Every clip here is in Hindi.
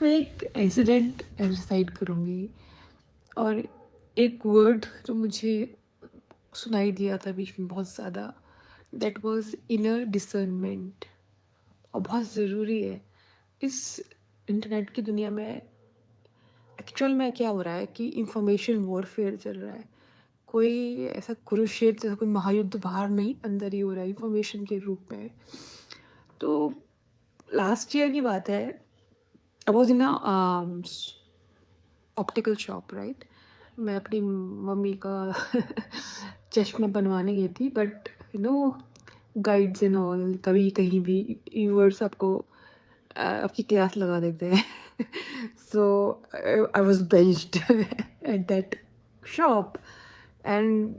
मैं एक इंसिडेंट रिसाइट करूँगी और एक वर्ड जो मुझे सुनाई दिया था बीच में बहुत ज़्यादा, दैट वाज इनर डिसर्नमेंट। और बहुत ज़रूरी है इस इंटरनेट की दुनिया में। एक्चुअल में क्या हो रहा है कि इंफॉर्मेशन वॉरफेयर चल रहा है। कोई ऐसा कुरुक्षेत्र जैसा कोई महायुद्ध बाहर नहीं, अंदर ही हो रहा है इंफॉर्मेशन के रूप में। तो लास्ट ईयर की बात है, I was in optical shop, right. मैं अपनी मम्मी का चश्मा बनवाने गई थी, बट गाइड्स एंड ऑल, कभी कहीं भी व्यूअर्स आपको आपकी क्लास लगा देते हैं। So I was benched at that shop, and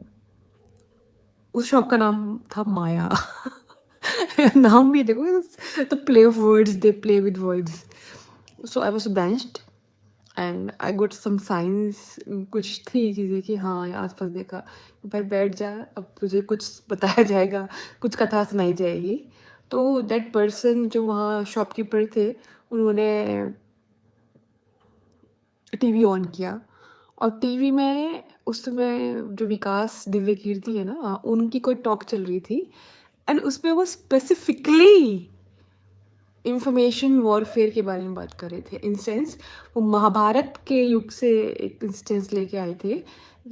उस शॉप का नाम था माया। नाम भी देखो, तो play of words, they play with words. So I was benched and I got some science, कुछ थी चीज़ें कि हाँ आसपास देखा, भाई बैठ जा, अब तुझे कुछ बताया जाएगा, कुछ कथा सुनाई जाएगी। तो दैट पर्सन जो वहाँ शॉपकीपर थे, उन्होंने टीवी ऑन किया, और टीवी में उस समय जो विकास दिव्य कीर्ति है ना, उनकी कोई टॉक चल रही थी, एंड उसमें वो स्पेसिफिकली इंफॉर्मेशन वॉरफेयर के बारे में बात कर रहे थे। इंस्टेंस वो महाभारत के युग से एक इंस्टेंस लेके आए थे,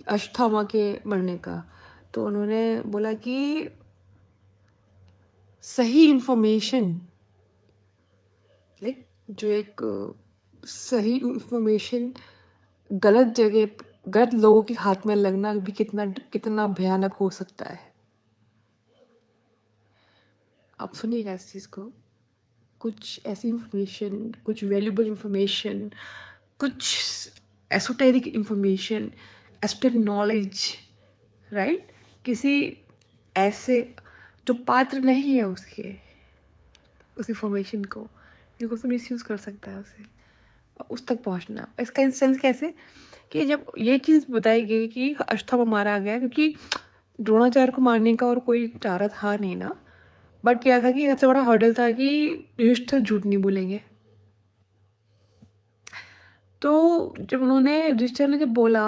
अश्वत्थामा के मरने का। तो उन्होंने बोला कि सही इंफॉर्मेशन, जो एक सही इंफॉर्मेशन गलत जगह, गलत लोगों के हाथ में लगना भी कितना कितना भयानक हो सकता है। आप सुनिएगा इस चीज़ को। कुछ ऐसी इंफॉर्मेशन, कुछ वैल्यूबल इंफॉर्मेशन, कुछ esoteric information, esoteric knowledge, right, किसी ऐसे जो पात्र नहीं है उसके, उस इंफॉर्मेशन को, बिल्कुल से मिस यूज़ कर सकता है उसे, उस तक पहुंचना। इसका इंस्टेंस कैसे कि जब ये चीज़ बताई गई कि अश्वत्थामा मारा गया, क्योंकि द्रोणाचार्य को मारने का और कोई चारा था नहीं ना, बट क्या था कि सबसे बड़ा हर्डल था कि युधिष्ठिर झूठ नहीं बोलेंगे। तो जब उन्होंने, युधिष्ठिर ने जब बोला,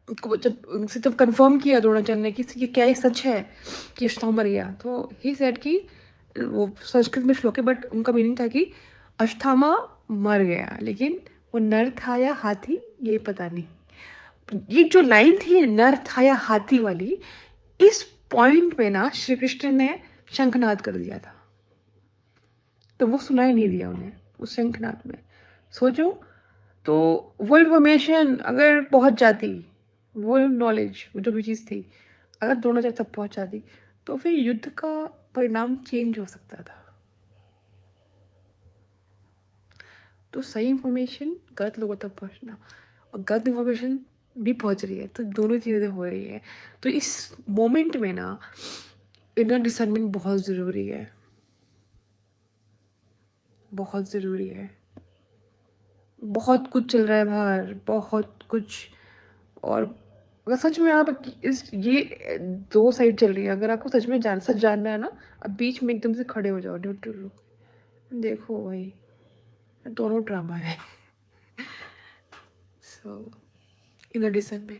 जब उनसे जब कंफर्म किया द्रोणाचार्य ने कि ये क्या ये सच है कि अश्वत्थामा मर गया, तो ही सेड कि वो संस्कृत में श्लोक है, बट उनका मीनिंग था कि अश्वत्थामा मर गया, लेकिन वो नर था या हाथी ये पता नहीं। ये जो लाइन थी नर था या हाथी वाली, इस पॉइंट पे ना श्री कृष्ण ने शंखनाद कर दिया था, तो वो सुनाई नहीं दिया उन्हें उस शंखनाद में। सोचो, तो वो इन्फॉर्मेशन अगर पहुंच जाती, वो नॉलेज, वो जो भी चीज़ थी, अगर द्रोणाचार्य तक पहुंच जाती, तो फिर युद्ध का परिणाम चेंज हो सकता था। तो सही इंफॉर्मेशन, गलत लोगों तक पहुंचना, और गलत इंफॉर्मेशन भी पहुंच रही है, तो दोनों चीज़ें हो रही है। तो इस मोमेंट में ना इनर डिसर्नमेंट बहुत ज़रूरी है, बहुत ज़रूरी है। बहुत कुछ चल रहा है बाहर, बहुत कुछ। और अगर सच में आप इस ये दो साइड चल रही है, अगर आपको सच में सच जानना है ना, अब बीच में एकदम से खड़े हो जाओ, न्यूट्रल हो, देखो भाई दोनों ड्रामा है। सो इन डिसमेंट